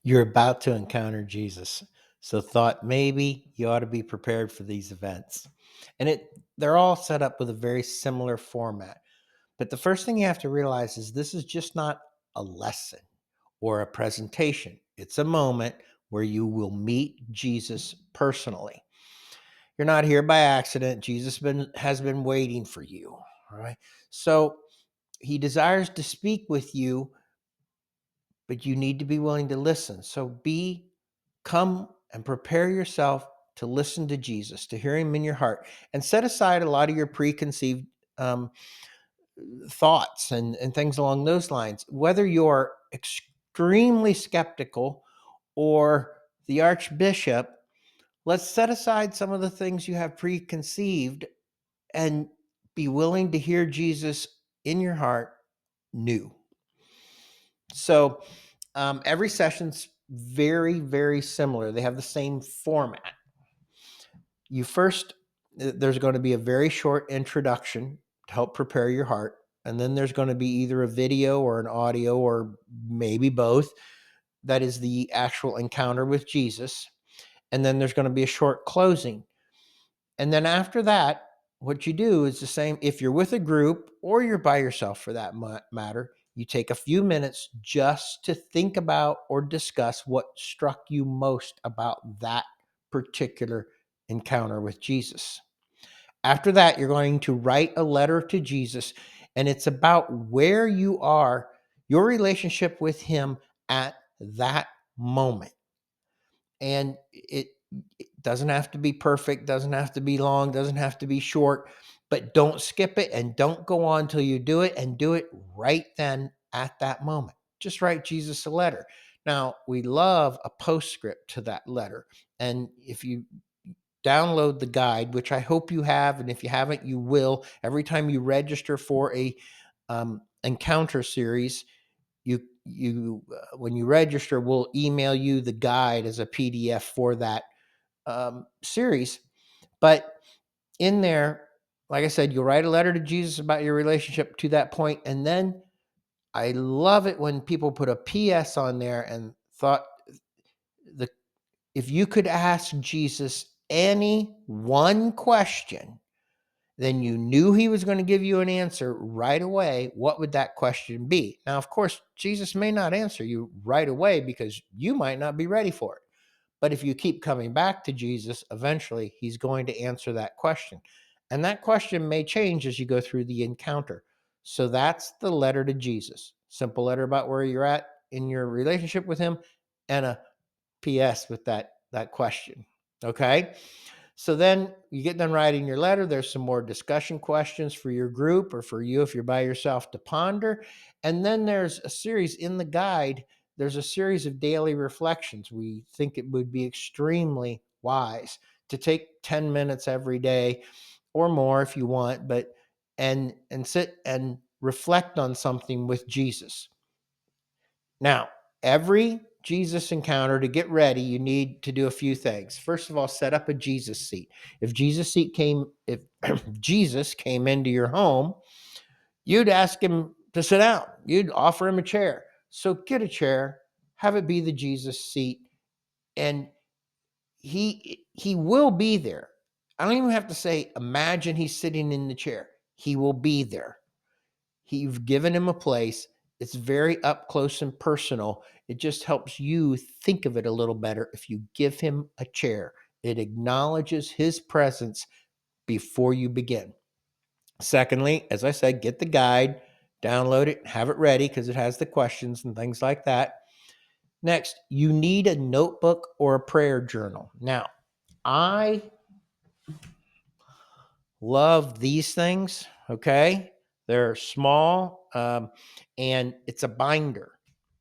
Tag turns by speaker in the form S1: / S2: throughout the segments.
S1: You're about to encounter Jesus. So thought maybe you ought to be prepared for these events. And they're all set up with a very similar format. But the first thing you have to realize is this is just not a lesson or a presentation. It's a moment where you will meet Jesus personally. You're not here by accident. Has been waiting for you. All right. So he desires to speak with you, but you need to be willing to listen. So come and prepare yourself to listen to Jesus, to hear him in your heart, and set aside a lot of your preconceived um, thoughts and things along those lines. Whether you're extremely skeptical or the Archbishop, let's set aside some of the things you have preconceived and be willing to hear Jesus in your heart new. So every session's very, very similar. They have the same format. You first, there's going to be a very short introduction to help prepare your heart. And then there's going to be either a video or an audio or maybe both. That is the actual encounter with Jesus. And then there's going to be a short closing. And then after that, what you do is the same. If you're with a group or you're by yourself for that matter, you take a few minutes just to think about or discuss what struck you most about that particular encounter with Jesus. After that, you're going to write a letter to Jesus, and it's about where you are, your relationship with him at that moment. And it doesn't have to be perfect, doesn't have to be long, doesn't have to be short, but don't skip it and don't go on till you do it, and do it right then at that moment. Just write Jesus a letter. Now, we love a postscript to that letter. And if you download the guide, which I hope you have, and if you haven't, you will. Every time you register for a encounter series, you when you register, we'll email you the guide as a PDF for that series. But in there, like I said, you'll write a letter to Jesus about your relationship to that point, and then I love it when people put a PS on there and thought the if you could ask Jesus any one question, then you knew he was going to give you an answer right away, what would that question be? Now, of course, Jesus may not answer you right away because you might not be ready for it. But if you keep coming back to Jesus, eventually he's going to answer that question. And that question may change as you go through the encounter. So that's the letter to Jesus. Simple letter about where you're at in your relationship with him, and a PS with that question. Okay? So then you get done writing your letter. There's some more discussion questions for your group or for you if you're by yourself to ponder. And then there's a series in the guide. There's a series of daily reflections. We think it would be extremely wise to take 10 minutes every day or more if you want, but and sit and reflect on something with Jesus. Now, every Jesus encounter, to get ready, you need to do a few things. First of all, set up a Jesus seat. If Jesus came into your home, you'd ask him to sit down. You'd offer him a chair. So get a chair, have it be the Jesus seat, and he will be there. I don't even have to say imagine he's sitting in the chair. He will be there. You've given him a place. It's very up close and personal. It just helps you think of it a little better if you give him a chair. It acknowledges his presence before you begin. Secondly, as I said, get the guide, download it, have it ready because it has the questions and things like that. Next, you need a notebook or a prayer journal. Now, I love these things. Okay. They're small, and it's a binder.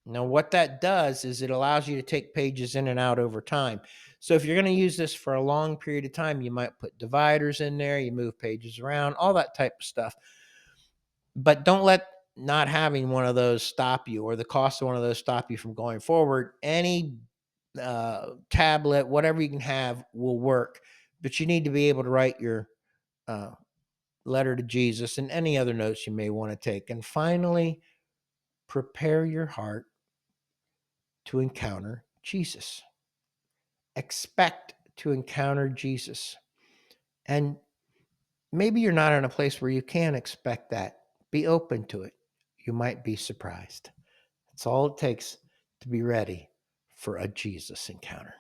S1: Now, what that does is it allows you to take pages in and out over time. So, if you're going to use this for a long period of time, you might put dividers in there, you move pages around, all that type of stuff. But don't let not having one of those stop you, or the cost of one of those stop you from going forward. Any tablet, whatever you can have, will work. But you need to be able to write your uh, letter to Jesus, and any other notes you may want to take. And finally, prepare your heart to encounter Jesus. Expect to encounter Jesus. And maybe you're not in a place where you can expect that. Be open to it. You might be surprised. That's all it takes to be ready for a Jesus encounter.